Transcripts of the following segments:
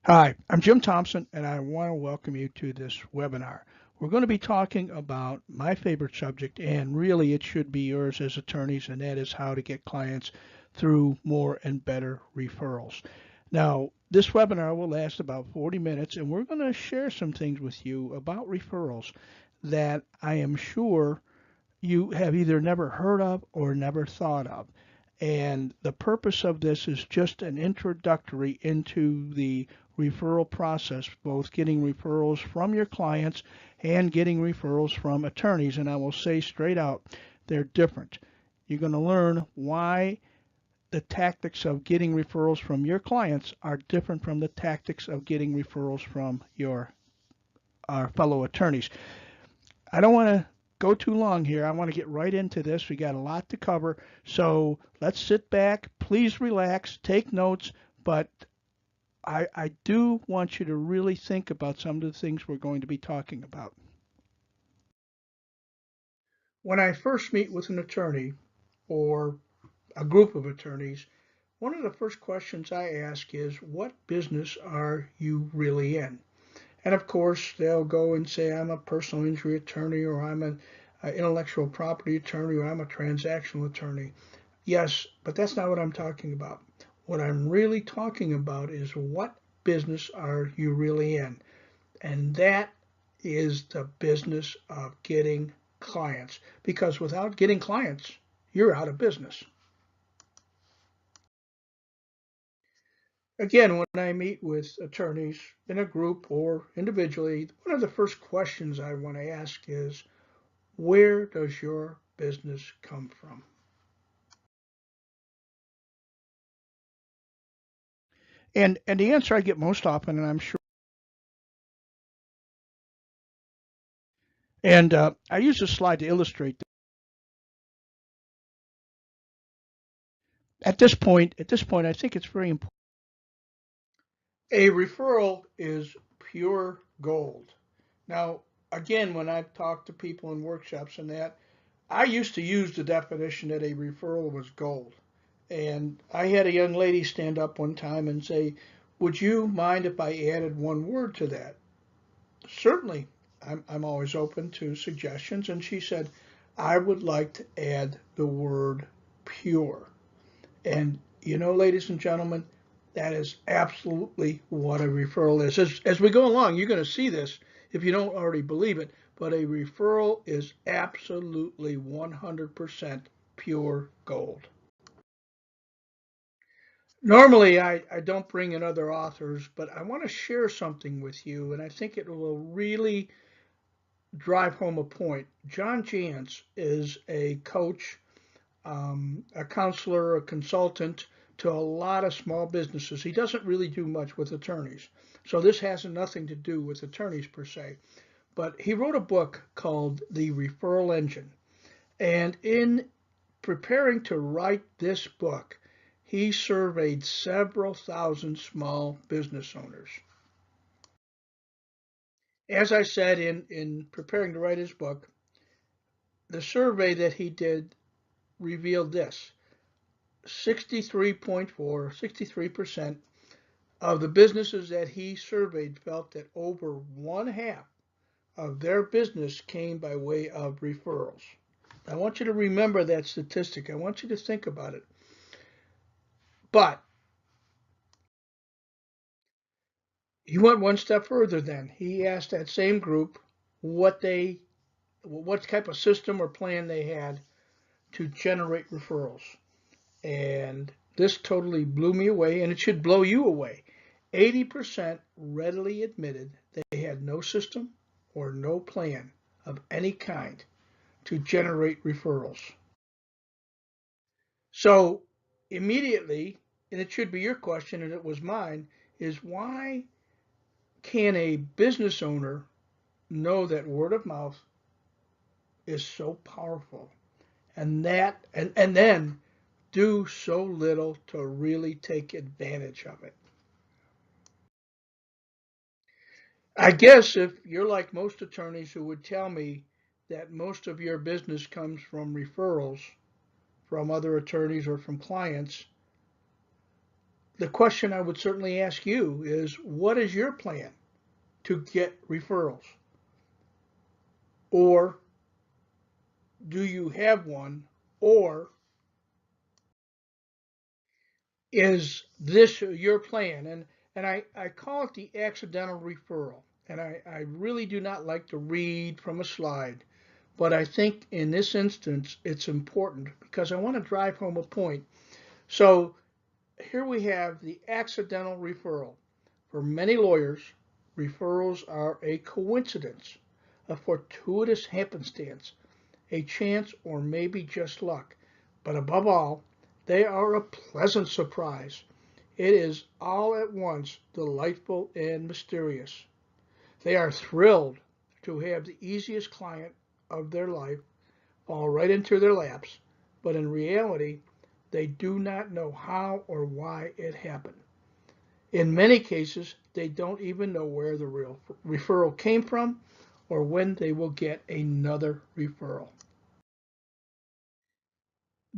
Hi, I'm Jim Thompson, and I want to welcome you to this webinar. We're going to be talking about my favorite subject, and really it should be yours as attorneys, and that is how to get clients through more and better referrals. Now, this webinar will last about 40 minutes, and we're going to share some things with you about referrals that I am sure you have either never heard of or never thought of. And the purpose of this is just an introductory into the referral process, both getting referrals from your clients and getting referrals from attorneys. And I will say straight out, they're different. You're going to learn why the tactics of getting referrals from your clients are different from the tactics of getting referrals from your fellow attorneys. I don't want to go too long here. I want to get right into this. We got a lot to cover. So let's sit back. Please relax, take notes, but I do want you to really think about some of the things we're going to be talking about. When I first meet with an attorney or a group of attorneys, one of the first questions I ask is, what business are you really in? And of course, they'll go and say, I'm a personal injury attorney, or I'm an intellectual property attorney, or I'm a transactional attorney. Yes, but that's not what I'm talking about. What I'm really talking about is, what business are you really in? And that is the business of getting clients. Because without getting clients, you're out of business. Again, when I meet with attorneys in a group or individually, one of the first questions I want to ask is, where does your business come from? And the answer I get most often, and I'm sure, and I use this slide to illustrate that. At this point, I think it's very important. A referral is pure gold. Now, again, when I've talked to people in workshops and that, I used to use the definition that a referral was gold. And I had a young lady stand up one time and say, would you mind if I added one word to that? Certainly, I'm always open to suggestions. And she said, I would like to add the word pure. And you know, ladies and gentlemen, that is absolutely what a referral is. As we go along, you're going to see this if you don't already believe it, but a referral is absolutely 100% pure gold. Normally, I don't bring in other authors, but I want to share something with you, and I think it will really drive home a point. John Jantsch is a coach, a counselor, a consultant to a lot of small businesses. He doesn't really do much with attorneys. So this has nothing to do with attorneys per se. But he wrote a book called The Referral Engine. And in preparing to write this book, he surveyed several thousand small business owners. As I said in preparing to write his book, the survey that he did revealed this: 63.4, 63% of the businesses that he surveyed felt that over one half of their business came by way of referrals. I want you to remember that statistic. I want you to think about it. But he went one step further then. He asked that same group what type of system or plan they had to generate referrals. And this totally blew me away, and it should blow you away. 80% readily admitted they had no system or no plan of any kind to generate referrals. So immediately, and it should be your question, and it was mine, is why can a business owner know that word of mouth is so powerful and then do so little to really take advantage of it? I guess if you're like most attorneys who would tell me that most of your business comes from referrals from other attorneys or from clients, the question I would certainly ask you is, what is your plan to get referrals? Or do you have one? Or is this your plan? And I call it the accidental referral. And I really do not like to read from a slide, but I think in this instance it's important because I want to drive home a point. So here we have the accidental referral. For many lawyers, referrals are a coincidence, a fortuitous happenstance, a chance, or maybe just luck. But above all, they are a pleasant surprise. It is all at once delightful and mysterious. They are thrilled to have the easiest client of their life fall right into their laps, but in reality, they do not know how or why it happened. In many cases, they don't even know where the real referral came from or when they will get another referral.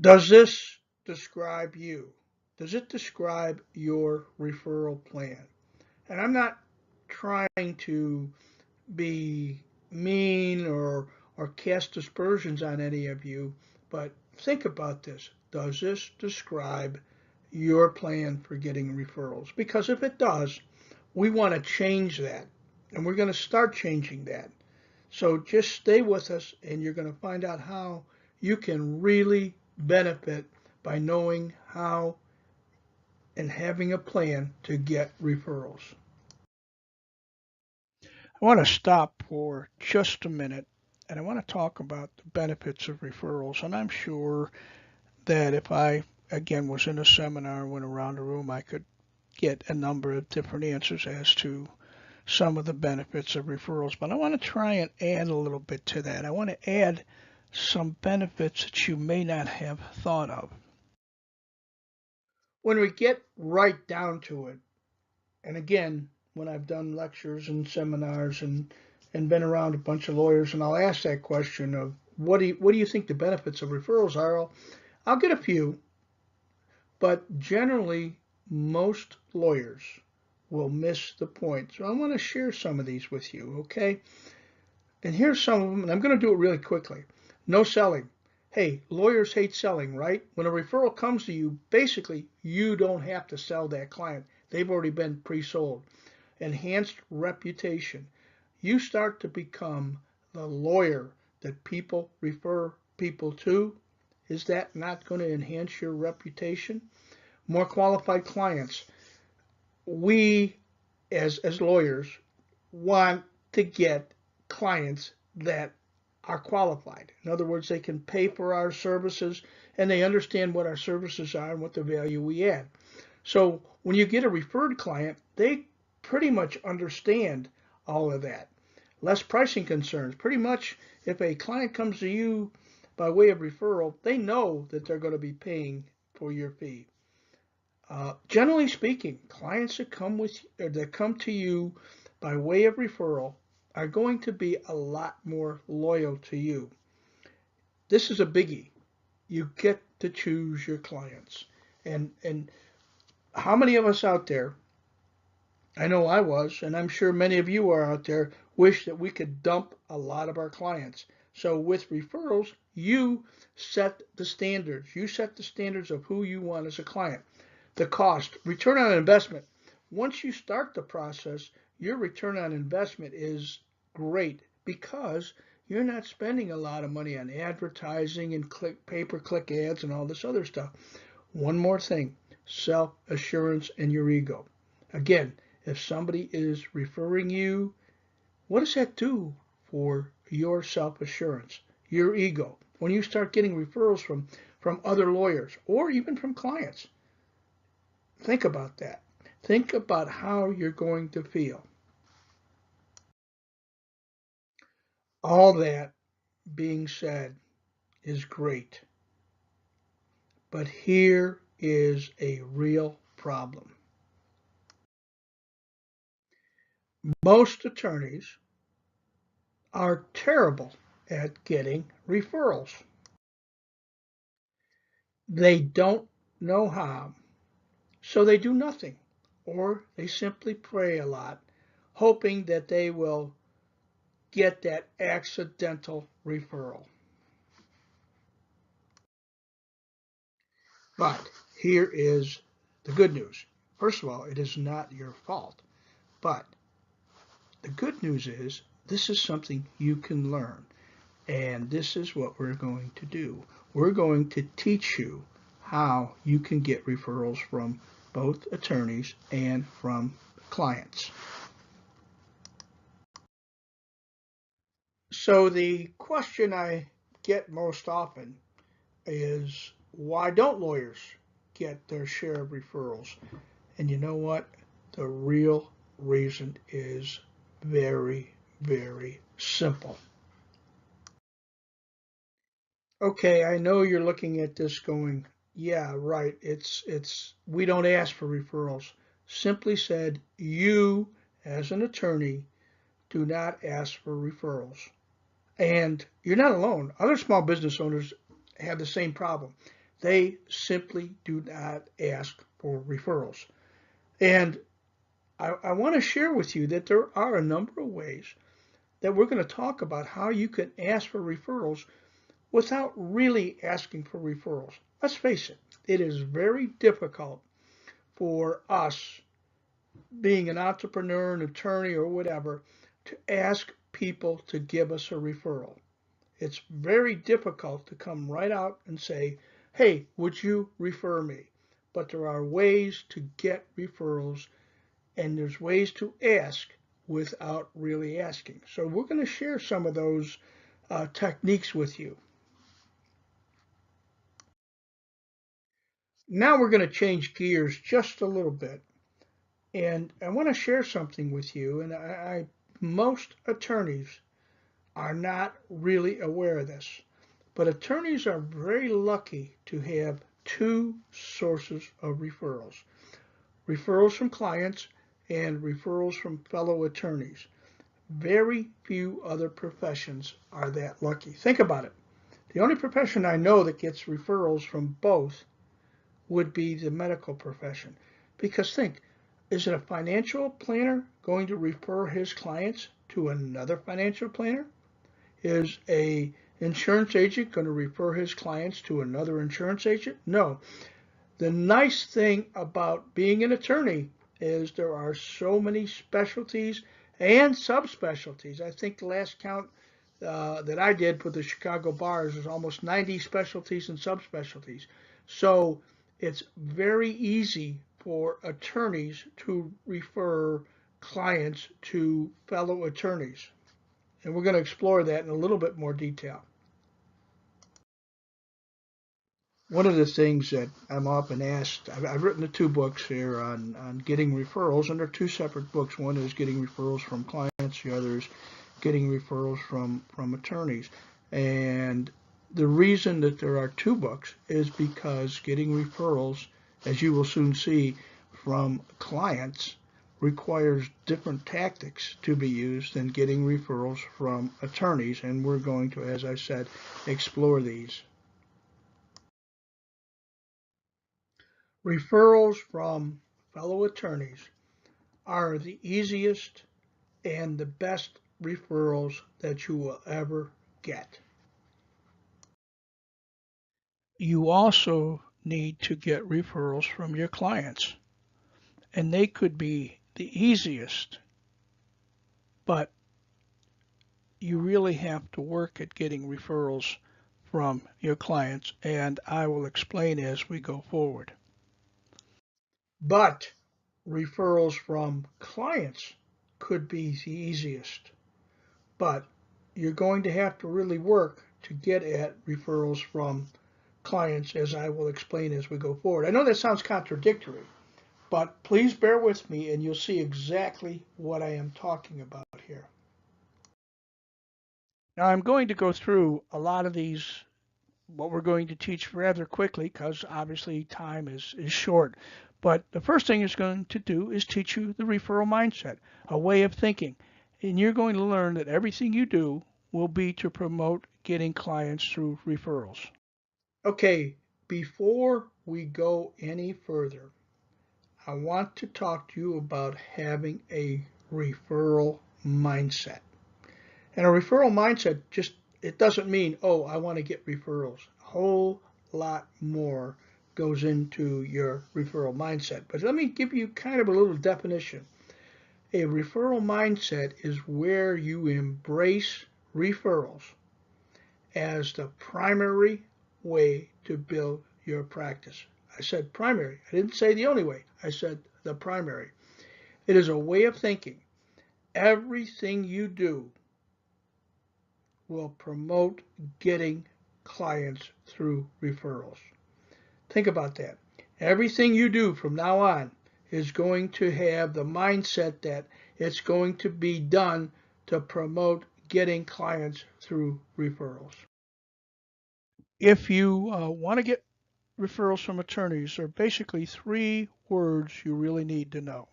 Does this describe you? Does it describe your referral plan? And I'm not trying to be mean or cast aspersions on any of you, but think about this. Does this describe your plan for getting referrals? Because if it does, we want to change that, and we're going to start changing that. So just stay with us, and you're going to find out how you can really benefit by knowing how and having a plan to get referrals. I want to stop for just a minute and I want to talk about the benefits of referrals. And I'm sure that if I, again, was in a seminar, went around the room, I could get a number of different answers as to some of the benefits of referrals. But I want to try and add a little bit to that. I want to add some benefits that you may not have thought of. When we get right down to it, and again, when I've done lectures and seminars and been around a bunch of lawyers, and I'll ask that question of what do you think the benefits of referrals are? I'll get a few, but generally most lawyers will miss the point. So I want to share some of these with you, okay? And here's some of them, and I'm going to do it really quickly. No selling. Hey, lawyers hate selling, right? When a referral comes to you, basically you don't have to sell that client. They've already been pre-sold. Enhanced reputation. You start to become the lawyer that people refer people to. Is that not going to enhance your reputation? More qualified clients. We, as lawyers, want to get clients that are qualified. In other words, they can pay for our services and they understand what our services are and what the value we add. So when you get a referred client, they pretty much understand all of that. Less pricing concerns. Pretty much if a client comes to you by way of referral, they know that they're going to be paying for your fee. Generally speaking, clients that come to you by way of referral are going to be a lot more loyal to you. This is a biggie. You get to choose your clients. And how many of us out there, I know I was, and I'm sure many of you are out there, wish that we could dump a lot of our clients. So with referrals, you set the standards. You set the standards of who you want as a client. The cost, return on investment. Once you start the process, your return on investment is great because you're not spending a lot of money on advertising and pay-per-click ads and all this other stuff. One more thing, self-assurance and your ego. Again, if somebody is referring you, what does that do for your self-assurance, your ego? When you start getting referrals from other lawyers or even from clients, think about that. Think about how you're going to feel. All that being said is great, but here is a real problem. Most attorneys are terrible at getting referrals. They don't know how. So they do nothing, or they simply pray a lot, hoping that they will get that accidental referral. But here is the good news. First of all, it is not your fault. But the good news is this is something you can learn. And this is what we're going to do. We're going to teach you how you can get referrals from both attorneys and from clients. So the question I get most often is, why don't lawyers get their share of referrals? And you know what? The real reason is very, very simple. Okay, I know you're looking at this going, yeah, right. It's we don't ask for referrals. Simply said, you as an attorney do not ask for referrals. And you're not alone. Other small business owners have the same problem. They simply do not ask for referrals. And I want to share with you that there are a number of ways that we're going to talk about how you can ask for referrals without really asking for referrals. Let's face it, it is very difficult for us, being an entrepreneur, an attorney, or whatever, to ask people to give us a referral. It's very difficult to come right out and say, hey, would you refer me? But there are ways to get referrals, and there's ways to ask without really asking. So we're going to share some of those techniques with you. Now we're going to change gears just a little bit. And I want to share something with you. And most attorneys are not really aware of this. But attorneys are very lucky to have two sources of referrals. Referrals from clients and referrals from fellow attorneys. Very few other professions are that lucky. Think about it. The only profession I know that gets referrals from both would be the medical profession. Because think, is it a financial planner going to refer his clients to another financial planner? Is a insurance agent going to refer his clients to another insurance agent? No. The nice thing about being an attorney is there are so many specialties and subspecialties. I think the last count that I did for the Chicago bars is almost 90 specialties and subspecialties. So it's very easy for attorneys to refer clients to fellow attorneys. And we're going to explore that in a little bit more detail. One of the things that I'm often asked, I've written the two books here on getting referrals, and they're two separate books. One is getting referrals from clients, the other is getting referrals from attorneys. And the reason that there are two books is because getting referrals, as you will soon see, from clients requires different tactics to be used than getting referrals from attorneys. And we're going to, as I said, explore these. Referrals from fellow attorneys are the easiest and the best referrals that you will ever get. You also need to get referrals from your clients, and they could be the easiest, but you really have to work at getting referrals from your clients, and I will explain as we go forward. But referrals from clients could be the easiest, but you're going to have to really work to get at referrals from clients, as I will explain as we go forward. I know that sounds contradictory, but please bear with me and you'll see exactly what I am talking about here. Now I'm going to go through a lot of these, what we're going to teach rather quickly because obviously time is short. But the first thing it's going to do is teach you the referral mindset, a way of thinking. And you're going to learn that everything you do will be to promote getting clients through referrals. Okay, before we go any further, I want to talk to you about having a referral mindset. And a referral mindset it doesn't mean, oh, I want to get referrals. A whole lot more goes into your referral mindset. But let me give you kind of a little definition. A referral mindset is where you embrace referrals as the primary way to build your practice. I said primary. I didn't say the only way. I said the primary. It is a way of thinking. Everything you do will promote getting clients through referrals. Think about that. Everything you do from now on is going to have the mindset that it's going to be done to promote getting clients through referrals. If you want to get referrals from attorneys, there are basically three words you really need to know.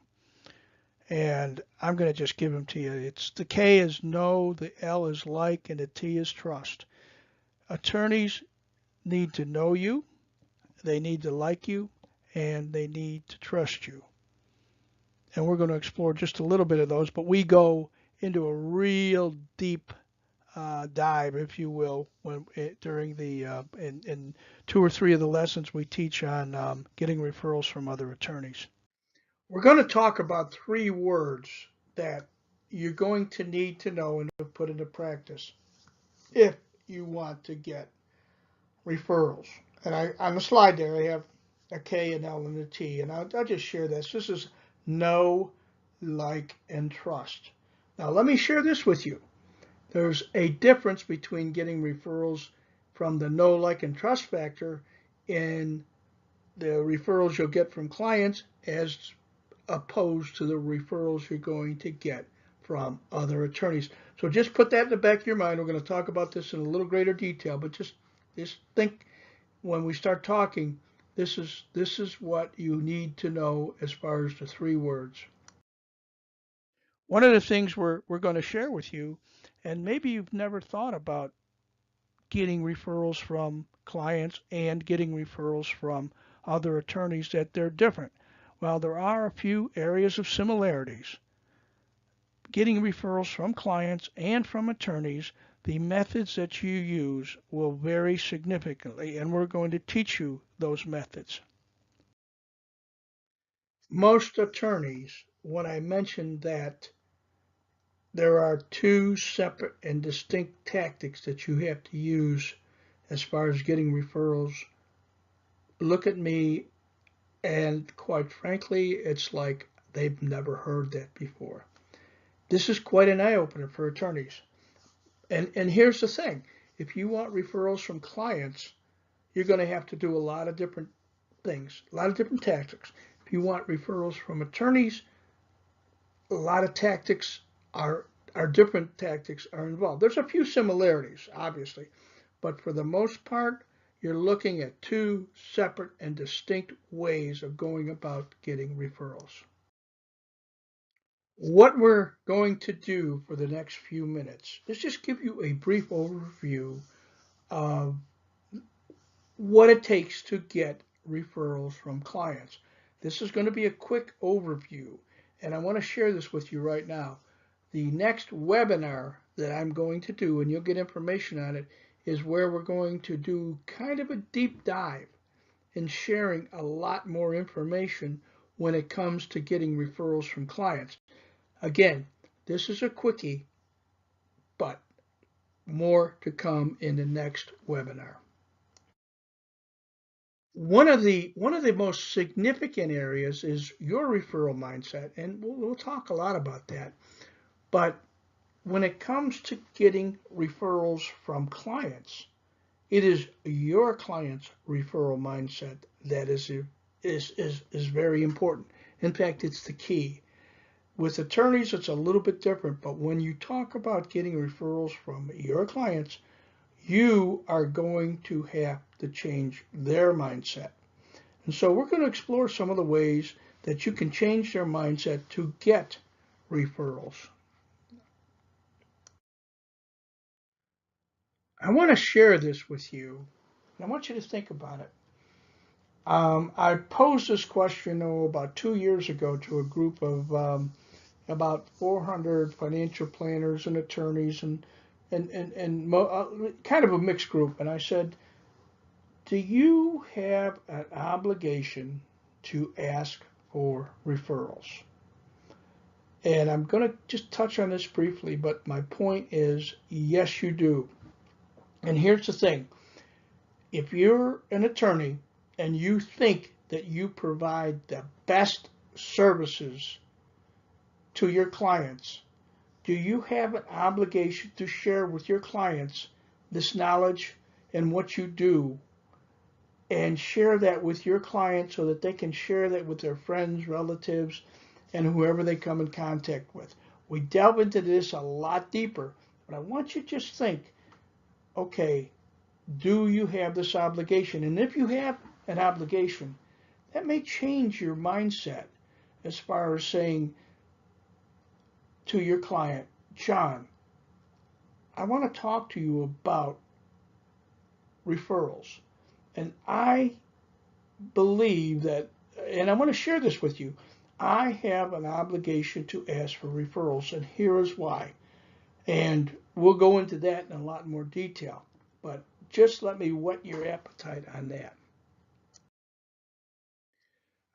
And I'm going to just give them to you. It's the K is know, the L is like, and the T is trust. Attorneys need to know you, they need to like you, and they need to trust you. And we're going to explore just a little bit of those, but we go into a real deep dive, if you will, during the in 2 or 3 of the lessons we teach on getting referrals from other attorneys. We're going to talk about 3 words that you're going to need to know and to put into practice if you want to get referrals. And on the slide there, I have a K, an L, and a T, and I'll just share this. This is know, like, and trust. Now, let me share this with you. There's a difference between getting referrals from the know, like, and trust factor in the referrals you'll get from clients as opposed to the referrals you're going to get from other attorneys. So just put that in the back of your mind. We're going to talk about this in a little greater detail, but just think when we start talking, this is what you need to know as far as the 3 words. One of the things we're going to share with you, and maybe you've never thought about getting referrals from clients and getting referrals from other attorneys, that they're different. Well, there are a few areas of similarities. Getting referrals from clients and from attorneys, the methods that you use will vary significantly, and we're going to teach you those methods. Most attorneys, when I mentioned that there are 2 separate and distinct tactics that you have to use as far as getting referrals, look at me, and quite frankly, it's like they've never heard that before. This is quite an eye-opener for attorneys. And here's the thing. If you want referrals from clients, you're going to have to do a lot of different things, a lot of different tactics. If you want referrals from attorneys, a lot of tactics are different tactics are involved. There's a few similarities, obviously, but for the most part, you're looking at 2 separate and distinct ways of going about getting referrals. What we're going to do for the next few minutes is just give you a brief overview of what it takes to get referrals from clients. This is going to be a quick overview, and I want to share this with you right now. The next webinar that I'm going to do, and you'll get information on it, is where we're going to do kind of a deep dive in sharing a lot more information when it comes to getting referrals from clients. Again, this is a quickie, but more to come in the next webinar. One of the most significant areas is your referral mindset, and we'll talk a lot about that. But when it comes to getting referrals from clients, it is your client's referral mindset that is very important. In fact, it's the key. With attorneys, it's a little bit different, but when you talk about getting referrals from your clients, you are going to have to change their mindset. And so we're going to explore some of the ways that you can change their mindset to get referrals. I want to share this with you, and I want you to think about it. I posed this question about 2 years ago to a group of about 400 financial planners and attorneys and kind of a mixed group. And I said, do you have an obligation to ask for referrals? And I'm going to just touch on this briefly, but my point is yes, you do. And here's the thing. If you're an attorney and you think that you provide the best services to your clients, do you have an obligation to share with your clients this knowledge and what you do and share that with your clients so that they can share that with their friends, relatives, and whoever they come in contact with? We delve into this a lot deeper, but I want you to just think, okay, do you have this obligation? And if you have an obligation, that may change your mindset as far as saying to your client, John, I want to talk to you about referrals. And I believe that, and I want to share this with you, I have an obligation to ask for referrals, and here is why. And we'll go into that in a lot more detail, but just let me whet your appetite on that.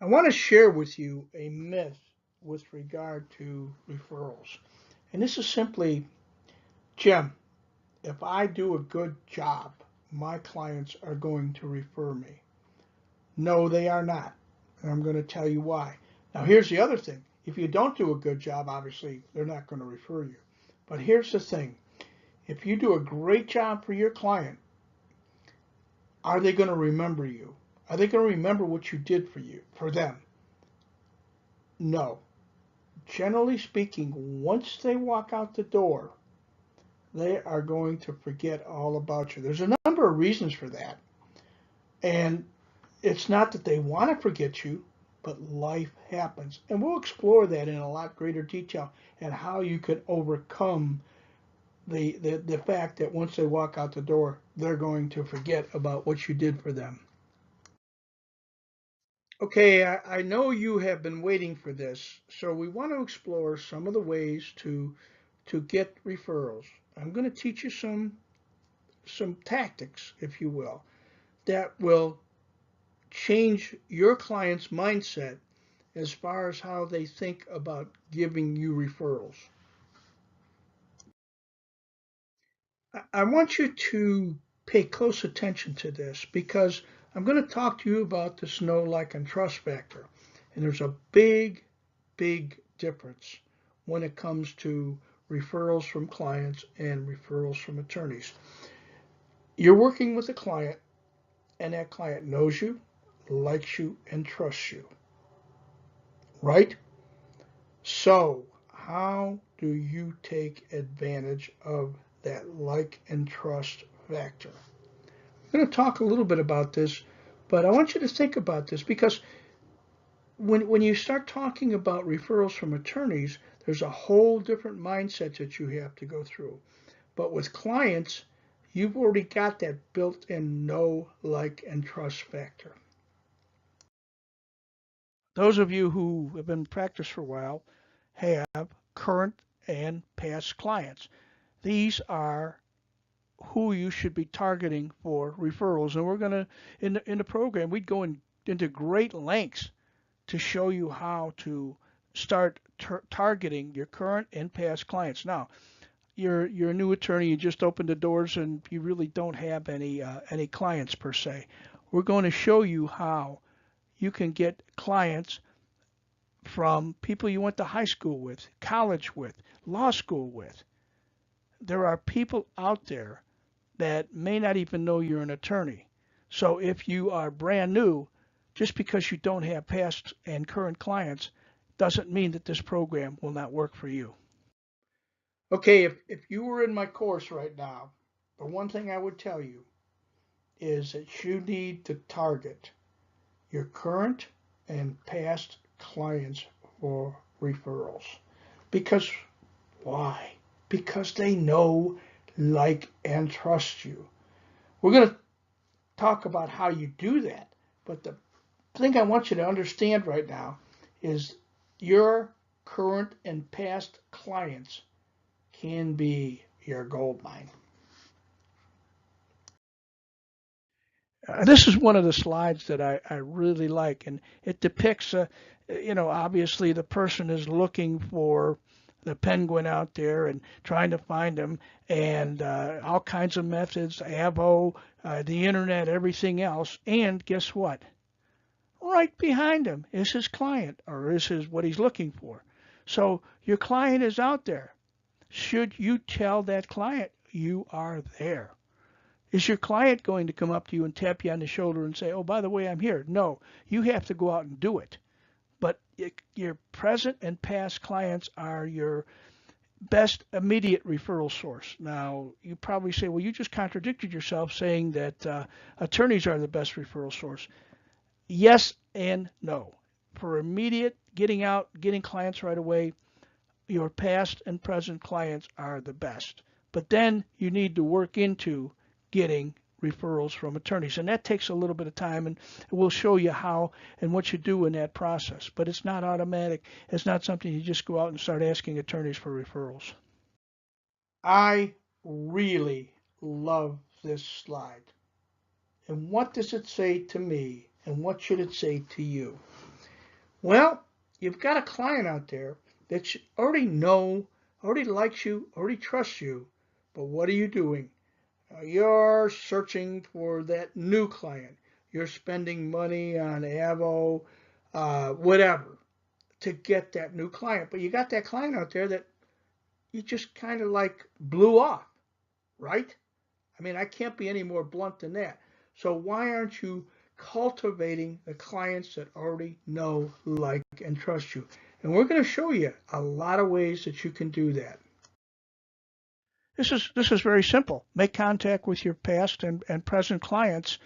I want to share with you a myth with regard to referrals. And this is simply, Jim, if I do a good job, my clients are going to refer me. No, they are not. And I'm going to tell you why. Now, here's the other thing. If you don't do a good job, obviously, they're not going to refer you. But here's the thing. If you do a great job for your client, are they going to remember you? Are they going to remember what you did for them? No. Generally speaking, once they walk out the door, they are going to forget all about you. There's a number of reasons for that. And it's not that they want to forget you, but life happens. And we'll explore that in a lot greater detail and how you can overcome the fact that once they walk out the door, they're going to forget about what you did for them. Okay, I know you have been waiting for this, so we want to explore some of the ways to get referrals. I'm going to teach you some tactics, if you will, that will change your client's mindset as far as how they think about giving you referrals. I want you to pay close attention to this because I'm going to talk to you about this know, like, and trust factor. And there's a big, big difference when it comes to referrals from clients and referrals from attorneys. You're working with a client, and that client knows you, likes you, and trusts you, right? So, how do you take advantage of that like and trust factor? I'm going to talk a little bit about this, but I want you to think about this because when you start talking about referrals from attorneys, there's a whole different mindset that you have to go through. But with clients, you've already got that built-in know, like, and trust factor. Those of you who have been in practice for a while have current and past clients. These are who you should be targeting for referrals. And we're going to, in the program, we'd go into great lengths to show you how to start targeting your current and past clients. Now, you're a new attorney, you just opened the doors, and you really don't have any clients per se. We're going to show you how you can get clients from people you went to high school with, college with, law school with. There are people out there that may not even know you're an attorney. So if you are brand new, just because you don't have past and current clients doesn't mean that this program will not work for you. Okay, if you were in my course right now, the one thing I would tell you is that you need to target your current and past clients for referrals. Because why? Because they know, like, and trust you. We're going to talk about how you do that, but the thing I want you to understand right now is your current and past clients can be your gold mine. This is one of the slides that I really like, and it depicts, obviously the person is looking for the penguin out there and trying to find him, and all kinds of methods, AVO, the internet, everything else. And guess what? Right behind him is his client, or is his what he's looking for. So your client is out there. Should you tell that client you are there? Is your client going to come up to you and tap you on the shoulder and say, oh, by the way, I'm here? No, you have to go out and do it. But your present and past clients are your best immediate referral source. Now, you probably say, well, you just contradicted yourself saying that attorneys are the best referral source. Yes and no. For immediate getting out, getting clients right away, your past and present clients are the best. But then you need to work into getting referrals from attorneys. And that takes a little bit of time, and we'll show you how and what you do in that process. But it's not automatic. It's not something you just go out and start asking attorneys for referrals. I really love this slide. And what does it say to me? And what should it say to you? Well, you've got a client out there that you already know, already likes you, already trusts you. But what are you doing? You're searching for that new client. You're spending money on AVO, whatever, to get that new client. But you got that client out there that you just kind of like blew off, right? I mean, I can't be any more blunt than that. So why aren't you cultivating the clients that already know, like, and trust you? And we're going to show you a lot of ways that you can do that. This is very simple. Make contact with your past and present clients.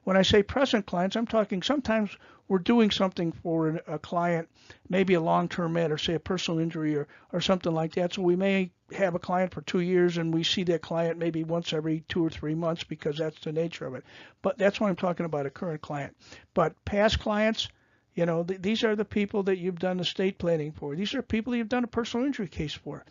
When I say present clients, I'm talking sometimes we're doing something for a client, maybe a long-term matter, say a personal injury or something like that. So we may have a client for 2 years and we see that client maybe once every 2 or 3 months because that's the nature of it. But that's why I'm talking about a current client. But past clients, these are the people that you've done estate planning for. These are people you've done a personal injury case for.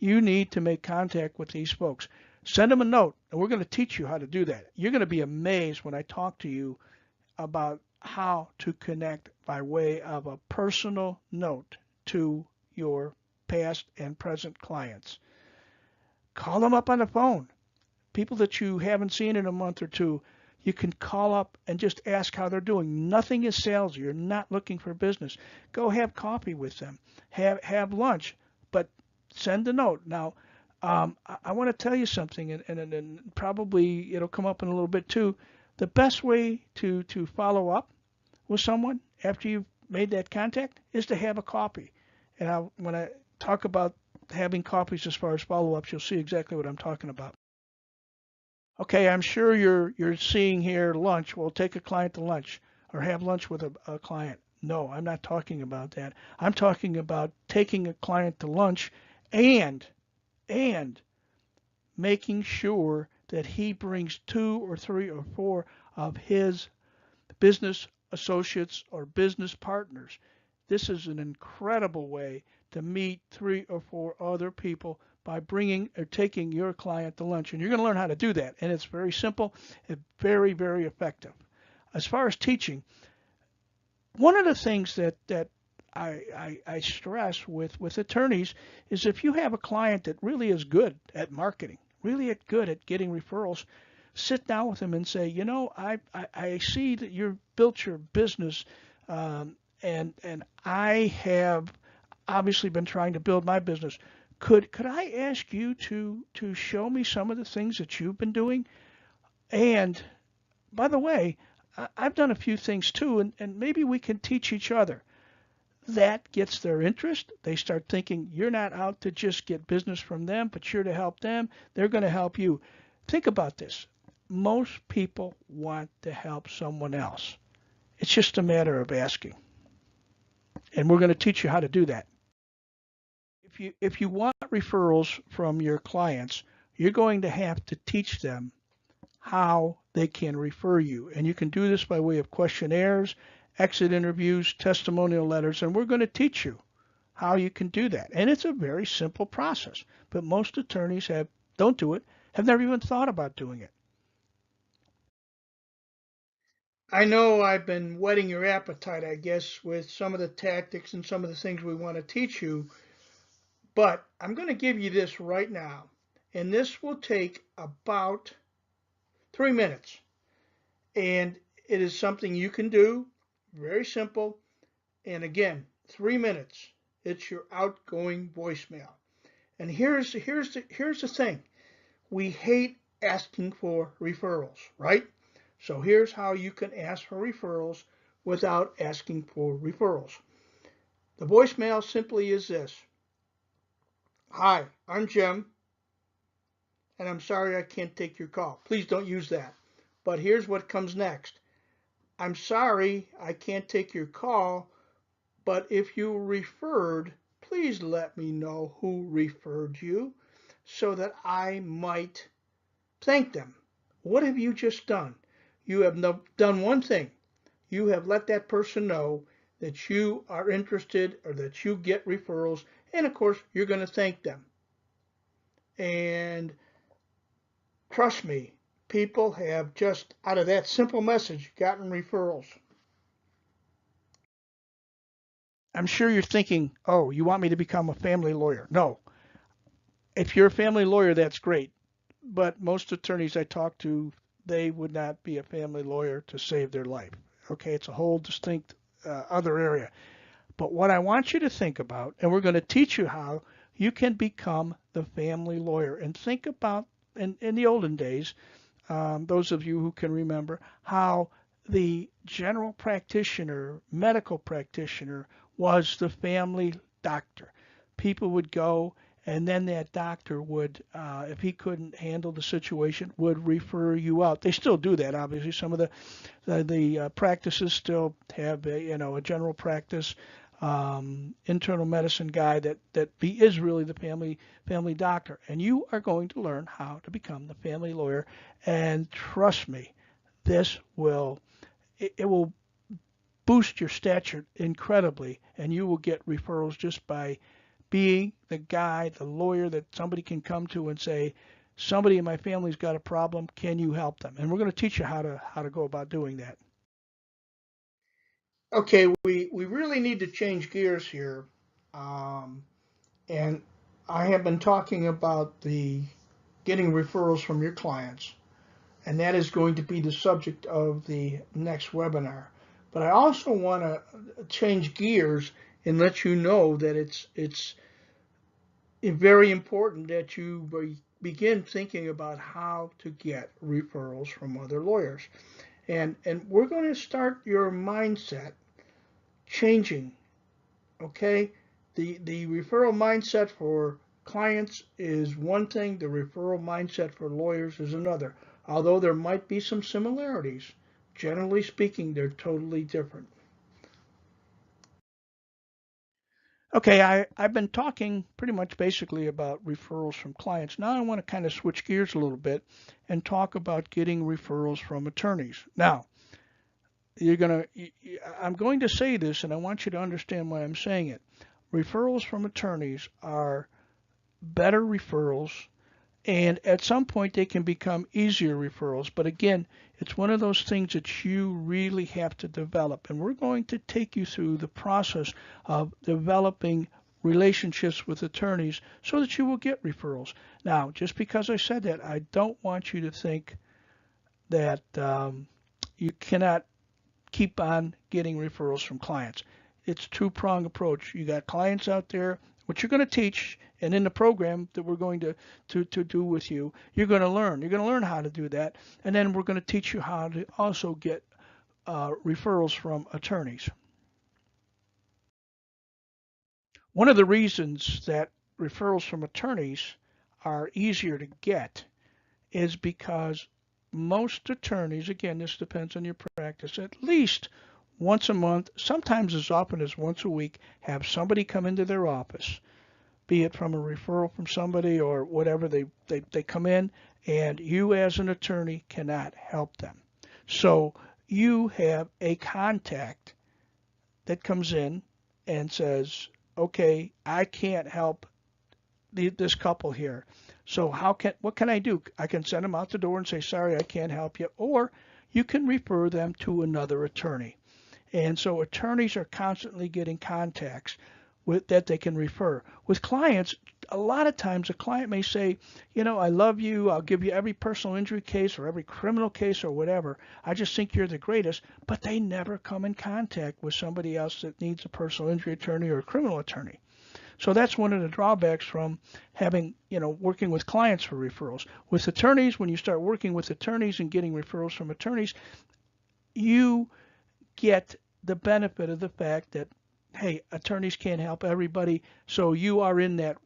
You need to make contact with these folks. Send them a note, and we're going to teach you how to do that. You're going to be amazed when I talk to you about how to connect by way of a personal note to your past and present clients. Call them up on the phone. People that you haven't seen in a month or two, you can call up and just ask how they're doing. Nothing is salesy. You're not looking for business. Go have coffee with them. Have lunch. But send a note. Now, I want to tell you something, and probably it'll come up in a little bit too. The best way to follow up with someone after you've made that contact is to have a coffee. And when I talk about having coffees as far as follow-ups, you'll see exactly what I'm talking about. Okay, I'm sure you're seeing here lunch. Well, take a client to lunch or have lunch with a client. No, I'm not talking about that. I'm talking about taking a client to lunch and making sure that he brings 2 or 3 or 4 of his business associates or business partners. This is an incredible way to meet 3 or 4 other people by bringing or taking your client to lunch. And you're going to learn how to do that. And it's very simple and very, very effective. As far as teaching, one of the things that I stress with attorneys is if you have a client that really is good at marketing, really good at getting referrals, sit down with them and say, I see that you've built your business, and I have obviously been trying to build my business. Could I ask you to show me some of the things that you've been doing? And by the way, I've done a few things too, and maybe we can teach each other. That gets their interest. They start thinking you're not out to just get business from them, but you're to help them. They're going to help you. Think about this. Most people want to help someone else. It's just a matter of asking. And we're going to teach you how to do that. If you want referrals from your clients, you're going to have to teach them how they can refer you. And you can do this by way of questionnaires, exit interviews, testimonial letters, and we're going to teach you how you can do that. And it's a very simple process, but most attorneys don't do it, have never even thought about doing it. I know I've been whetting your appetite, I guess, with some of the tactics and some of the things we want to teach you, but I'm going to give you this right now, and this will take about 3 minutes, and it is something you can do, very simple, and again, 3 minutes. It's your outgoing voicemail. And here's the thing. We hate asking for referrals, right? So here's how you can ask for referrals without asking for referrals. The voicemail simply is this. Hi, I'm Jim, and I'm sorry I can't take your call. Please don't use that. But here's what comes next. I'm sorry I can't take your call, but if you referred, please let me know who referred you so that I might thank them. What have you just done? You have done one thing. You have let that person know that you are interested or that you get referrals, and of course, you're going to thank them. And trust me, people have just, out of that simple message, gotten referrals. I'm sure you're thinking, oh, you want me to become a family lawyer? No. If you're a family lawyer, that's great. But most attorneys I talk to, they would not be a family lawyer to save their life. Okay, it's a whole distinct other area. But what I want you to think about, and we're going to teach you how you can become the family lawyer. And think about, in the olden days, those of you who can remember, how the general practitioner, medical practitioner, was the family doctor. People would go, and then that doctor would, if he couldn't handle the situation, would refer you out. They still do that, obviously. Some of the practices still have a general practice internal medicine guy that is really the family doctor. And you are going to learn how to become the family lawyer. And trust me, this will it will boost your stature incredibly, and you will get referrals just by being the guy, the lawyer that somebody can come to and say, somebody in my family's got a problem, can you help them? And we're going to teach you how to go about doing that. Okay, we really need to change gears here. And I have been talking about the getting referrals from your clients, and that is going to be the subject of the next webinar. But I also want to change gears and let you know that it's very important that you begin thinking about how to get referrals from other lawyers. And we're going to start your mindset changing, okay? The referral mindset for clients is one thing, the referral mindset for lawyers is another. Although there might be some similarities, generally speaking, they're totally different. Okay, I've been talking pretty much basically about referrals from clients. Now I want to kind of switch gears a little bit and talk about getting referrals from attorneys. Now, I'm going to say this, and I want you to understand why I'm saying it. Referrals from attorneys are better referrals, and at some point they can become easier referrals. But again, it's one of those things that you really have to develop. And we're going to take you through the process of developing relationships with attorneys so that you will get referrals. Now, just because I said that, I don't want you to think that you cannot keep on getting referrals from clients. It's a two-pronged approach. You got clients out there, what you're going to teach, and in the program that we're going to do with you, you're going to learn. You're going to learn how to do that, and then we're going to teach you how to also get referrals from attorneys. One of the reasons that referrals from attorneys are easier to get is because most attorneys, again, this depends on your practice, at least once a month, sometimes as often as once a week, have somebody come into their office, be it from a referral from somebody or whatever, they come in and you as an attorney cannot help them. So you have a contact that comes in and says, okay, I can't help this couple here. So what can I do? I can send them out the door and say, sorry, I can't help you. Or you can refer them to another attorney. And so attorneys are constantly getting contacts that they can refer. With clients, a lot of times a client may say, I love you. I'll give you every personal injury case or every criminal case or whatever. I just think you're the greatest. But they never come in contact with somebody else that needs a personal injury attorney or a criminal attorney. So that's one of the drawbacks from having, working with clients for referrals. With attorneys, when you start working with attorneys and getting referrals from attorneys, you get the benefit of the fact that, hey, attorneys can't help everybody. So you are in that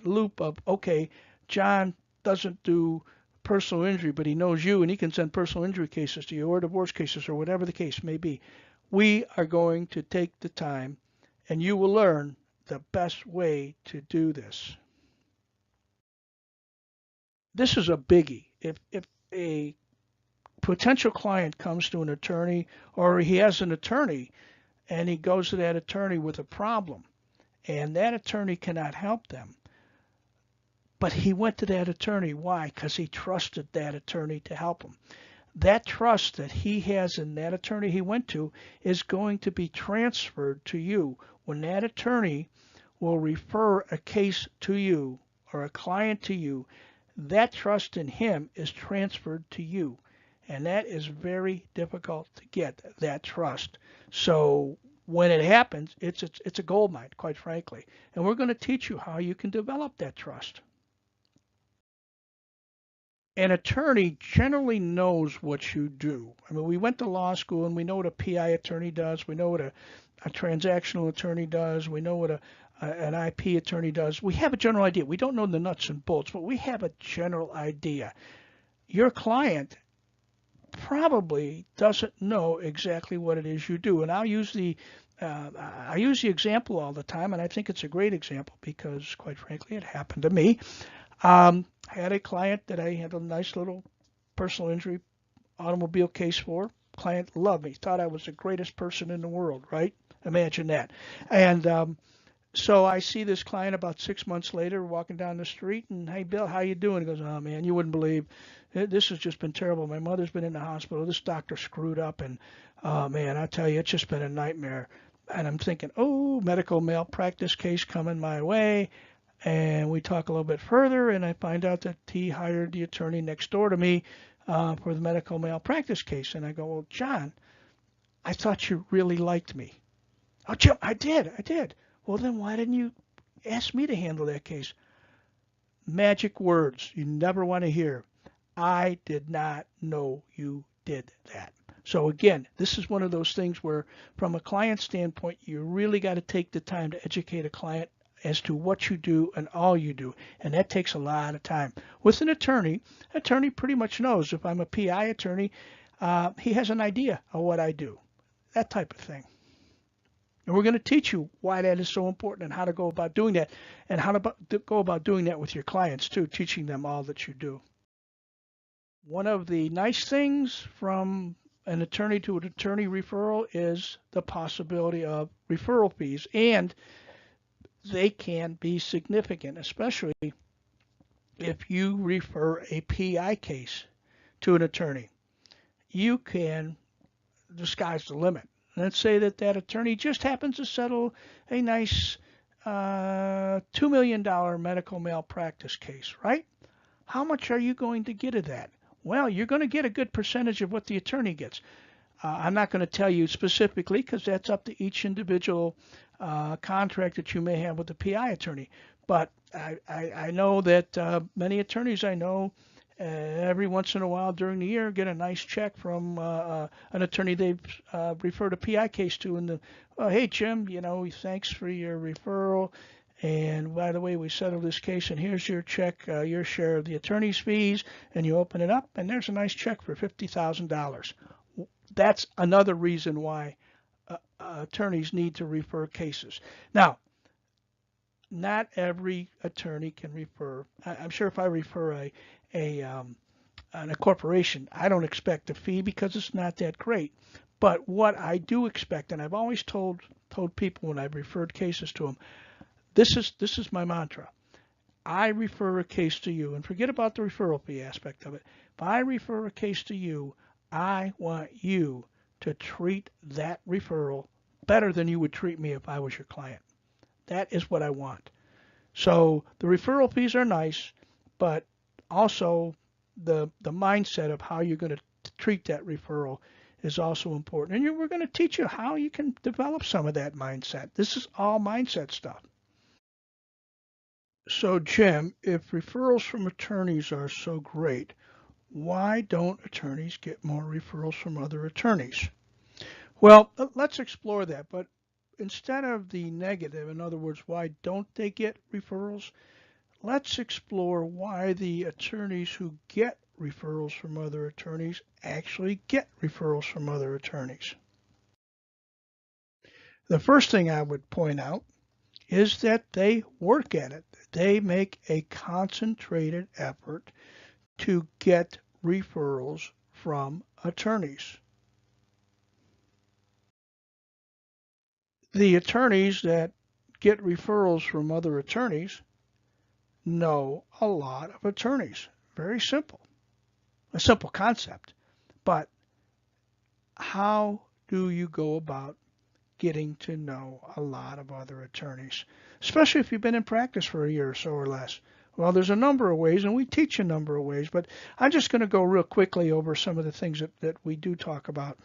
loop of, okay, John doesn't do personal injury, but he knows you and he can send personal injury cases to you or divorce cases or whatever the case may be. We are going to take the time and you will learn the best way to do this. This is a biggie. If a potential client comes to an attorney or he has an attorney and he goes to that attorney with a problem and that attorney cannot help them, but he went to that attorney. Why? Because he trusted that attorney to help him. That trust that he has in that attorney he went to is going to be transferred to you when that attorney will refer a case to you or a client to you. That trust in him is transferred to you. And that is very difficult to get, that trust. So when it happens, it's a gold mine, quite frankly. And we're going to teach you how you can develop that trust. An attorney generally knows what you do. I mean, we went to law school and we know what a PI attorney does. We know what a transactional attorney does. We know what an IP attorney does. We have a general idea. We don't know the nuts and bolts, but we have a general idea. Your client probably doesn't know exactly what it is you do. And I use the example all the time, and I think it's a great example because, quite frankly, it happened to me. I had a client that I had a nice little personal injury automobile case for. Client loved me, thought I was the greatest person in the world, right? Imagine that. And so I see this client about 6 months later walking down the street, and hey, Bill, how you doing? He goes, oh man, you wouldn't believe this has just been terrible. My mother's been in the hospital. This doctor screwed up, and oh man, I tell you, it's just been a nightmare. And I'm thinking, oh, medical malpractice case coming my way. And we talk a little bit further, and I find out that he hired the attorney next door to me for the medical malpractice case. And I go, well, John, I thought you really liked me. Oh, Jim, I did. Well, then why didn't you ask me to handle that case? Magic words you never want to hear. I did not know you did that. So again, this is one of those things where from a client standpoint, you really got to take the time to educate a client as to what you do and all you do. And that takes a lot of time. With an attorney pretty much knows. If I'm a PI attorney, he has an idea of what I do. That type of thing. And we're going to teach you why that is so important and how to go about doing that and how to go about doing that with your clients too, teaching them all that you do. One of the nice things from an attorney to an attorney referral is the possibility of referral fees, and they can be significant, especially if you refer a PI case to an attorney. You can, the sky's the limit. Let's say that attorney just happens to settle a nice $2 million medical malpractice case, right? How much are you going to get of that? Well, you're going to get a good percentage of what the attorney gets. I'm not going to tell you specifically because that's up to each individual contract that you may have with the PI attorney. But I know that many attorneys I know every once in a while during the year get a nice check from an attorney they've referred a PI case to. And hey, Jim, thanks for your referral. And by the way, we settled this case, and here's your check, your share of the attorney's fees. And you open it up, and there's a nice check for $50,000. That's another reason why attorneys need to refer cases. Now, not every attorney can refer. I'm sure if I refer a corporation, I don't expect a fee because it's not that great. But what I do expect, and I've always told people when I've referred cases to them, this is my mantra. I refer a case to you, and forget about the referral fee aspect of it. If I refer a case to you, I want you to treat that referral better than you would treat me if I was your client. That is what I want. So the referral fees are nice, but also the mindset of how you're going to treat that referral is also important. And we're going to teach you how you can develop some of that mindset. This is all mindset stuff. So, Jim, if referrals from attorneys are so great, why don't attorneys get more referrals from other attorneys? Well, let's explore that. But instead of the negative, in other words, why don't they get referrals? Let's explore why the attorneys who get referrals from other attorneys actually get referrals from other attorneys. The first thing I would point out is that they work at it. They make a concentrated effort to get referrals from attorneys. The attorneys that get referrals from other attorneys know a lot of attorneys. Very simple. A simple concept. But how do you go about getting to know a lot of other attorneys, especially if you've been in practice for a year or so or less? Well, there's a number of ways, and we teach a number of ways, but I'm just going to go real quickly over some of the things that we do talk about.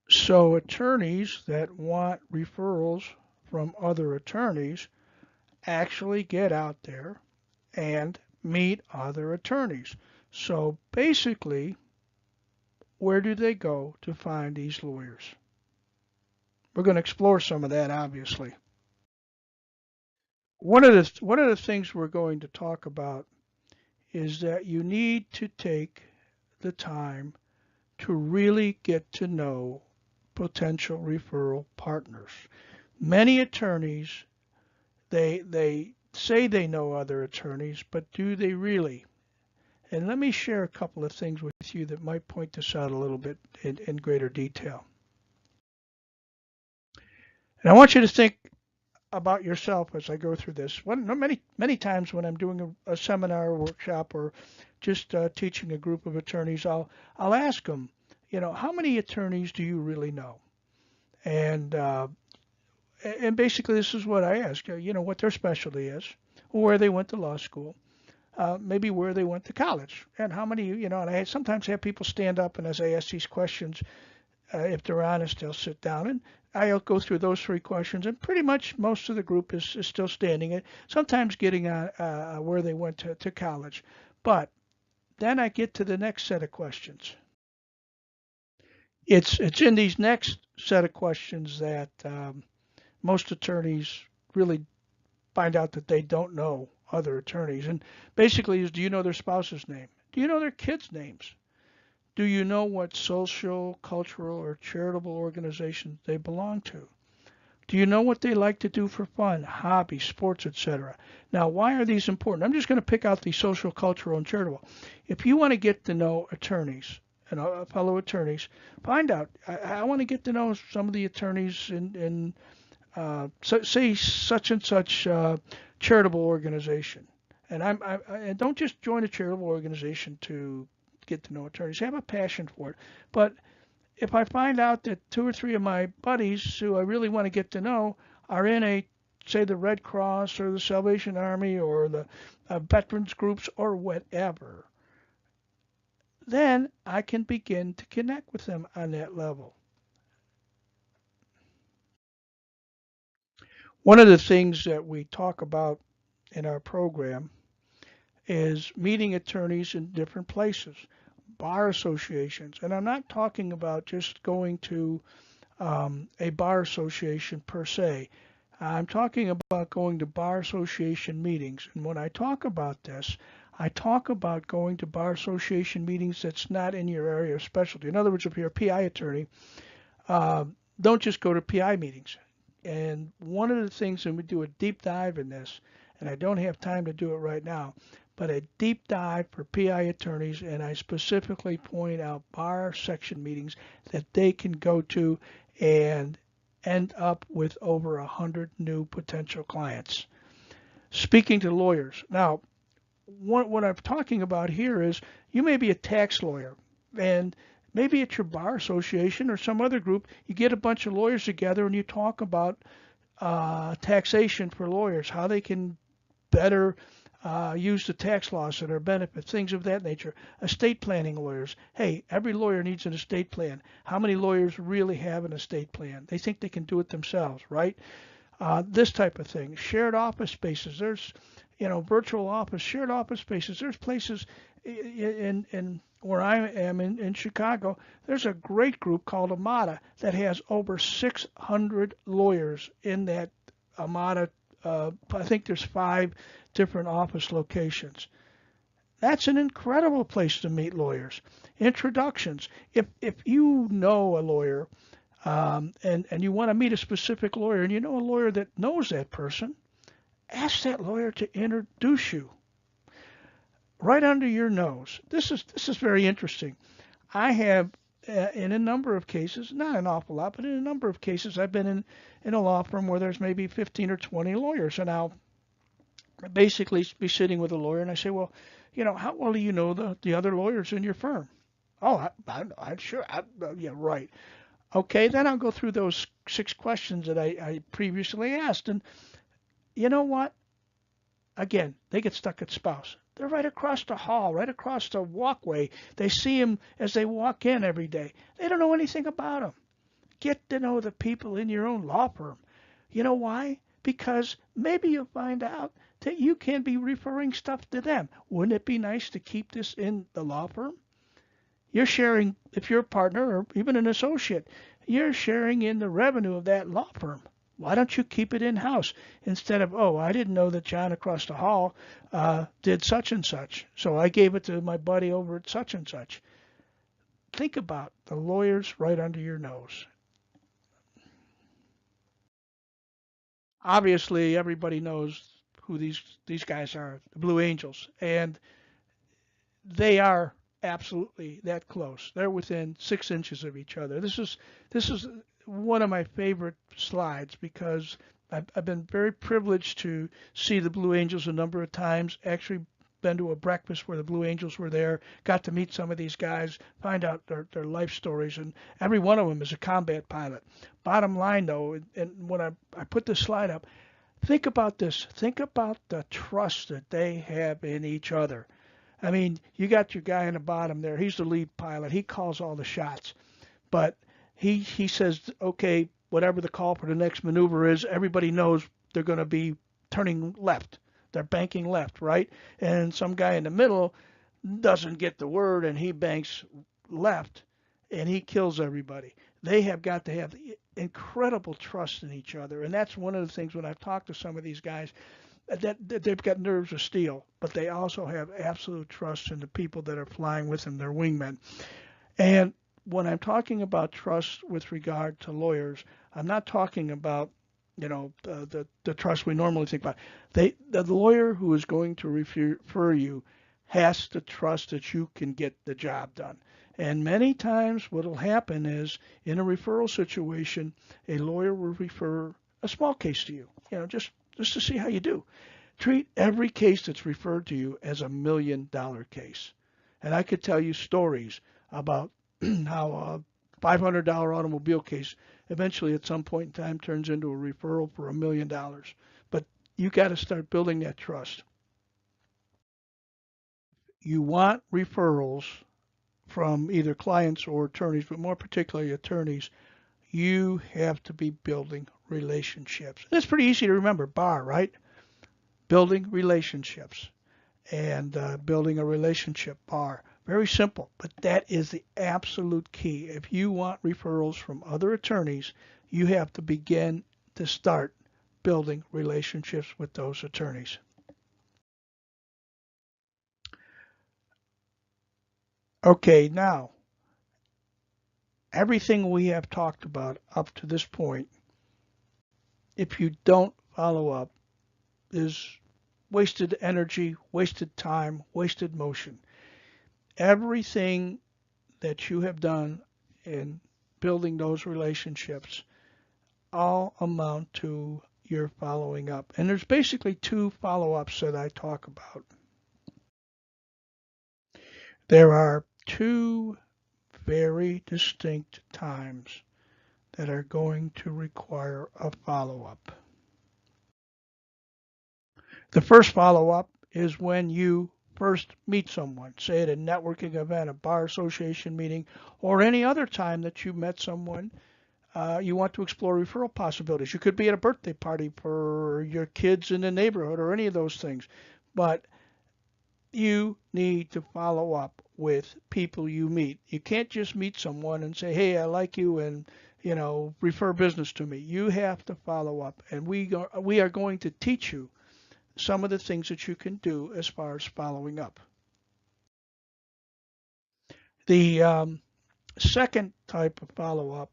So attorneys that want referrals from other attorneys actually get out there and meet other attorneys. So basically, where do they go to find these lawyers? We're going to explore some of that, obviously. One of the things we're going to talk about is that you need to take the time to really get to know potential referral partners. Many attorneys, they say they know other attorneys, but do they really? And let me share a couple of things with you that might point this out a little bit in greater detail. And I want you to think about yourself as I go through this. Many times when I'm doing a seminar or workshop or just teaching a group of attorneys, I'll ask them, how many attorneys do you really know? And basically this is what I ask, what their specialty is, where they went to law school, maybe where they went to college, and how many, and I sometimes have people stand up, and as I ask these questions, if they're honest, they'll sit down, and I'll go through those three questions, and pretty much most of the group is still standing, sometimes getting on where they went to college. But then I get to the next set of questions. It's in these next set of questions that most attorneys really find out that they don't know other attorneys. And basically is, do you know their spouse's name? Do you know their kids' names? Do you know what social, cultural, or charitable organization they belong to? Do you know what they like to do for fun, hobbies, sports, etc.? Now, why are these important? I'm just going to pick out the social, cultural, and charitable. If you want to get to know attorneys and fellow attorneys, find out. I want to get to know some of the attorneys in say such and such charitable organization. And I don't just join a charitable organization to get to know attorneys. I have a passion for it. But if I find out that two or three of my buddies who I really want to get to know are in say the Red Cross or the Salvation Army or the veterans groups or whatever, then I can begin to connect with them on that level. One of the things that we talk about in our program is meeting attorneys in different places, bar associations. And I'm not talking about just going to a bar association per se. I'm talking about going to bar association meetings. And when I talk about this, I talk about going to bar association meetings that's not in your area of specialty. In other words, if you're a PI attorney, don't just go to PI meetings. And one of the things, and we do a deep dive in this, and I don't have time to do it right now, but a deep dive for PI attorneys, and I specifically point out bar section meetings that they can go to and end up with over 100 new potential clients. Speaking to lawyers. Now, what I'm talking about here is you may be a tax lawyer, and maybe it's your bar association or some other group. You get a bunch of lawyers together and you talk about taxation for lawyers, how they can better use the tax laws to their benefit, things of that nature. Estate planning lawyers. Hey, every lawyer needs an estate plan. How many lawyers really have an estate plan? They think they can do it themselves, right? This type of thing. Shared office spaces. There's, virtual office, shared office spaces. There's places in where I am in Chicago. There's a great group called Amada that has over 600 lawyers in that Amada. I think there's 5 different office locations. That's an incredible place to meet lawyers. Introductions. If you know a lawyer and you want to meet a specific lawyer and you know a lawyer that knows that person, ask that lawyer to introduce you right under your nose. This is very interesting. I have in a number of cases, not an awful lot, but in a number of cases, I've been in a law firm where there's maybe 15 or 20 lawyers, and I'll basically be sitting with a lawyer, and I say, well, how well do you know the other lawyers in your firm? Oh, I'm sure. Yeah, right. Okay, then I'll go through those 6 questions that I previously asked, and you know what? Again, they get stuck at spouse. They're right across the hall, right across the walkway. They see him as they walk in every day. They don't know anything about him. Get to know the people in your own law firm. You know why? Because maybe you'll find out that you can be referring stuff to them. Wouldn't it be nice to keep this in the law firm? You're sharing, if you're a partner or even an associate, you're sharing in the revenue of that law firm. Why don't you keep it in-house instead of, oh, I didn't know that John across the hall did such and such, so I gave it to my buddy over at such and such. Think about the lawyers right under your nose. Obviously, everybody knows who these guys are, the Blue Angels, and they are absolutely that close. They're within 6 inches of each other. This is one of my favorite slides because I've been very privileged to see the Blue Angels a number of times. Actually, been to a breakfast where the Blue Angels were there. Got to meet some of these guys, find out their life stories, and every one of them is a combat pilot. Bottom line, though, and when I put this slide up, think about this. Think about the trust that they have in each other. I mean, you got your guy in the bottom there. He's the lead pilot. He calls all the shots. But he says, okay, whatever the call for the next maneuver is, everybody knows they're going to be turning left. They're banking left, right? And some guy in the middle doesn't get the word and he banks left and he kills everybody. They have got to have incredible trust in each other. And that's one of the things when I've talked to some of these guys, that they've got nerves of steel, but they also have absolute trust in the people that are flying with them, their wingmen. And when I'm talking about trust with regard to lawyers, I'm not talking about the trust we normally think about. The lawyer who is going to refer you has to trust that you can get the job done. And many times what will happen is in a referral situation, a lawyer will refer a small case to you, just to see how you do. Treat every case that's referred to you as $1 million case. And I could tell you stories about how a $500 automobile case eventually at some point in time turns into a referral for $1 million. But you got to start building that trust. You want referrals from either clients or attorneys, but more particularly attorneys. You have to be building relationships. And it's pretty easy to remember, BAR, right? Building relationships and building a relationship, BAR. Very simple, but that is the absolute key. If you want referrals from other attorneys, you have to begin to start building relationships with those attorneys. Okay, now, everything we have talked about up to this point, if you don't follow up, is wasted energy, wasted time, wasted motion. Everything that you have done in building those relationships all amount to your following up. And there's basically two follow-ups that I talk about. There are two very distinct times that are going to require a follow-up. The first follow-up is when you first meet someone, say at a networking event, a bar association meeting, or any other time that you met someone. You want to explore referral possibilities. You could be at a birthday party for your kids in the neighborhood or any of those things. But you need to follow up with people you meet. You can't just meet someone and say, hey, I like you and, refer business to me. You have to follow up. And we are going to teach you some of the things that you can do as far as following up. The second type of follow-up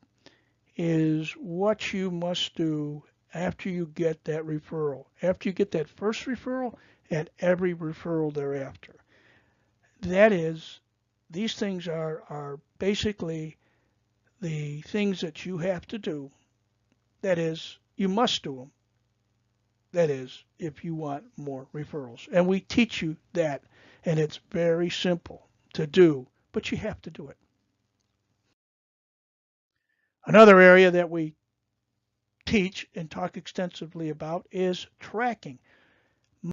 is what you must do after you get that referral, after you get that first referral and every referral thereafter. That is, these things are basically the things that you have to do. That is, you must do them. That is, if you want more referrals. And we teach you that, and it's very simple to do, but you have to do it. Another area that we teach and talk extensively about is tracking.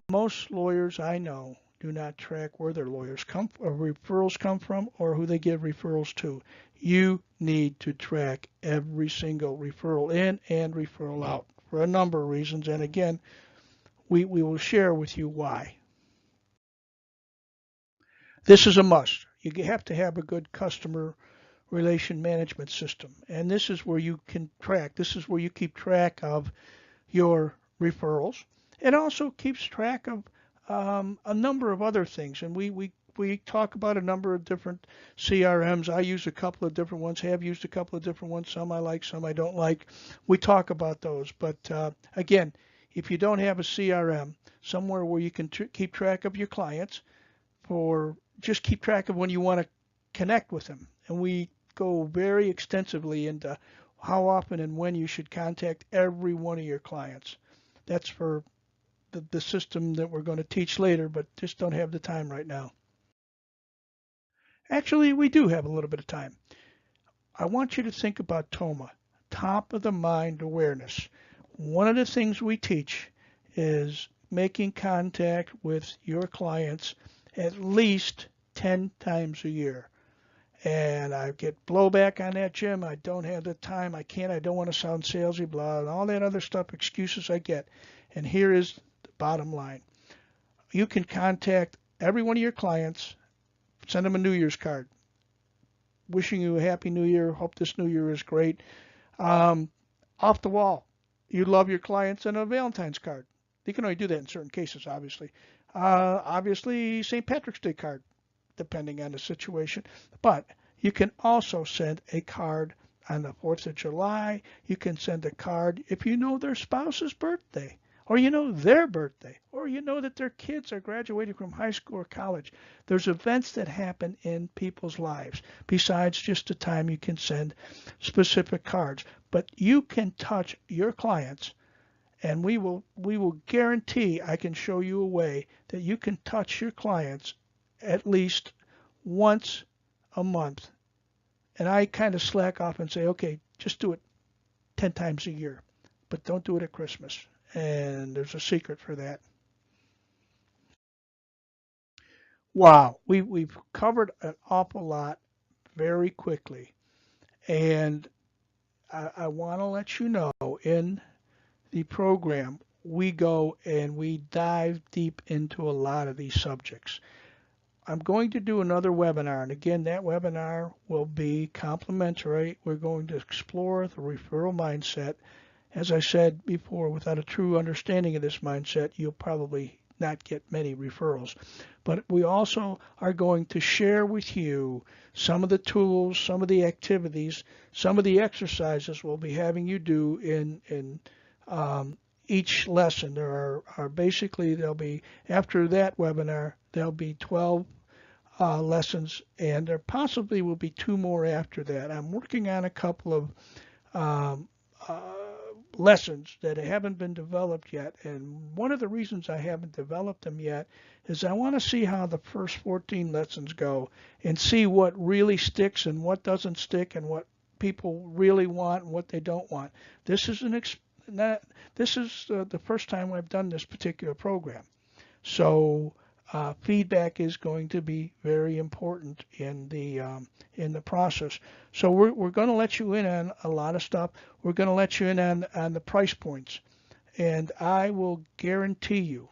Most lawyers I know do not track where their referrals come from or who they give referrals to. You need to track every single referral in and referral out for a number of reasons. And again, we will share with you why. This is a must. You have to have a good customer relation management system. And this is where you can track. This is where you keep track of your referrals. It also keeps track of a number of other things. And we talk about a number of different CRMs. I use a couple of different ones, have used a couple of different ones. Some I like, some I don't like. We talk about those. But again, if you don't have a CRM, somewhere where you can keep track of your clients, just keep track of when you want to connect with them. And we go very extensively into how often and when you should contact every one of your clients. That's for the system that we're going to teach later, but just don't have the time right now. Actually, we do have a little bit of time. I want you to think about TOMA, top of the mind awareness. One of the things we teach is making contact with your clients at least 10 times a year. And I get blowback on that, Jim. I don't have the time. I can't. I don't want to sound salesy, blah, and all that other stuff, excuses I get. And here is the bottom line. You can contact every one of your clients, send them a New Year's card, wishing you a happy New Year, hope this New Year is great. Off the wall, you love your clients, and a Valentine's card. You can only do that in certain cases, obviously. Obviously, St. Patrick's Day card, depending on the situation. But you can also send a card on the 4th of July. You can send a card if you know their spouse's birthday, or you know their birthday, or you know that their kids are graduating from high school or college. There's events that happen in people's lives besides just the time you can send specific cards. But you can touch your clients, and we will guarantee, I can show you a way that you can touch your clients at least once a month. And I kind of slack off and say, okay, just do it 10 times a year, but don't do it at Christmas. And there's a secret for that. Wow, we've covered an awful lot very quickly. And I want to let you know, in the program, we go and we dive deep into a lot of these subjects. I'm going to do another webinar, and again, that webinar will be complimentary. We're going to explore the referral mindset. As I said before, without a true understanding of this mindset, you'll probably not get many referrals. But we also are going to share with you some of the tools, some of the activities, some of the exercises we'll be having you do in each lesson. There are basically, there'll be, after that webinar, there'll be 12 lessons, and there possibly will be 2 more after that. I'm working on a couple of um, uh, lessons that haven't been developed yet, and one of the reasons I haven't developed them yet is I want to see how the first 14 lessons go and see what really sticks and what doesn't stick and what people really want and what they don't want. This is not, this is the first time I've done this particular program, so feedback is going to be very important in the process. So we're going to let you in on a lot of stuff. We're going to let you in on the price points, and I will guarantee you.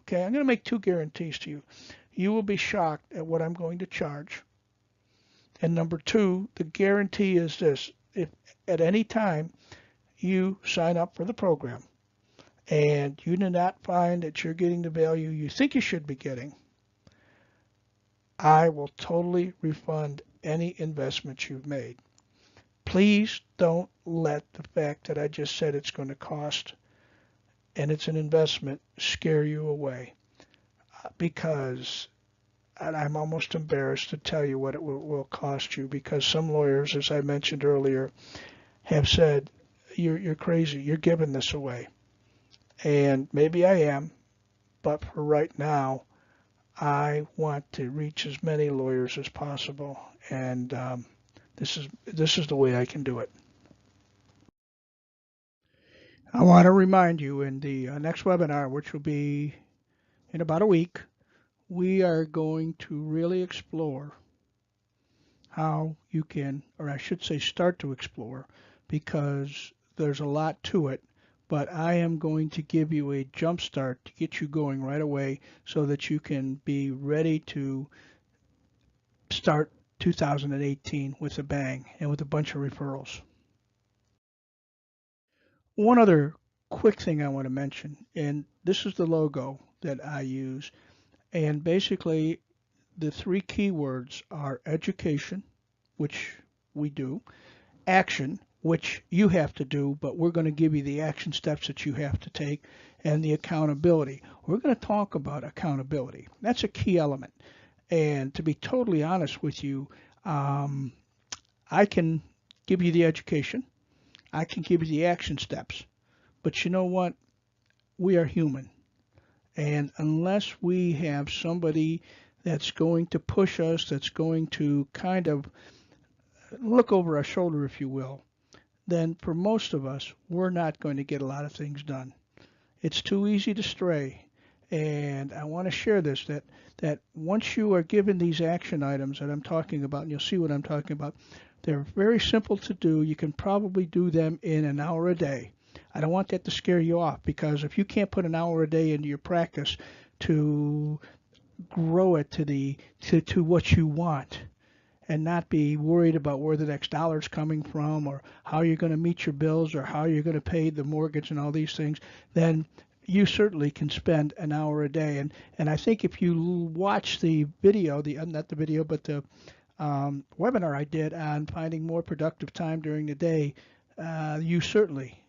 Okay, I'm going to make 2 guarantees to you. You will be shocked at what I'm going to charge. And number 2, the guarantee is this: if at any time you sign up for the program and you do not find that you're getting the value you think you should be getting, I will totally refund any investment you've made. Please don't let the fact that I just said it's going to cost and it's an investment scare you away, because I'm almost embarrassed to tell you what it will cost you, because some lawyers, as I mentioned earlier, have said, you're crazy, you're giving this away. And maybe I am, but for right now, I want to reach as many lawyers as possible, and this is the way I can do it. I want to remind you, in the next webinar, which will be in about a week, we are going to really explore how you can, or I should say start to explore, because there's a lot to it, but I am going to give you a jump start to get you going right away so that you can be ready to start 2018 with a bang and with a bunch of referrals. One other quick thing I want to mention, and this is the logo that I use, and basically the 3 keywords are education, which we do, action, which you have to do, but we're going to give you the action steps that you have to take, and the accountability. We're going to talk about accountability. That's a key element. And to be totally honest with you, I can give you the education, I can give you the action steps, but you know what? We are human. And unless we have somebody that's going to push us, that's going to kind of look over our shoulder, if you will, then for most of us, we're not going to get a lot of things done. It's too easy to stray. And I want to share this, that once you are given these action items that I'm talking about, and you'll see what I'm talking about, they're very simple to do. You can probably do them in an hour a day. I don't want that to scare you off, because if you can't put an hour a day into your practice to grow it to what you want, and not be worried about where the next dollar's coming from, or how you're going to meet your bills, or how you're going to pay the mortgage and all these things, then you certainly can spend an hour a day. And I think if you watch the video, not the video, but the webinar I did on finding more productive time during the day, you certainly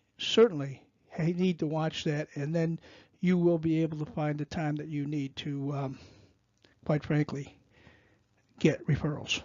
need to watch that, and then you will be able to find the time that you need to, quite frankly, get referrals.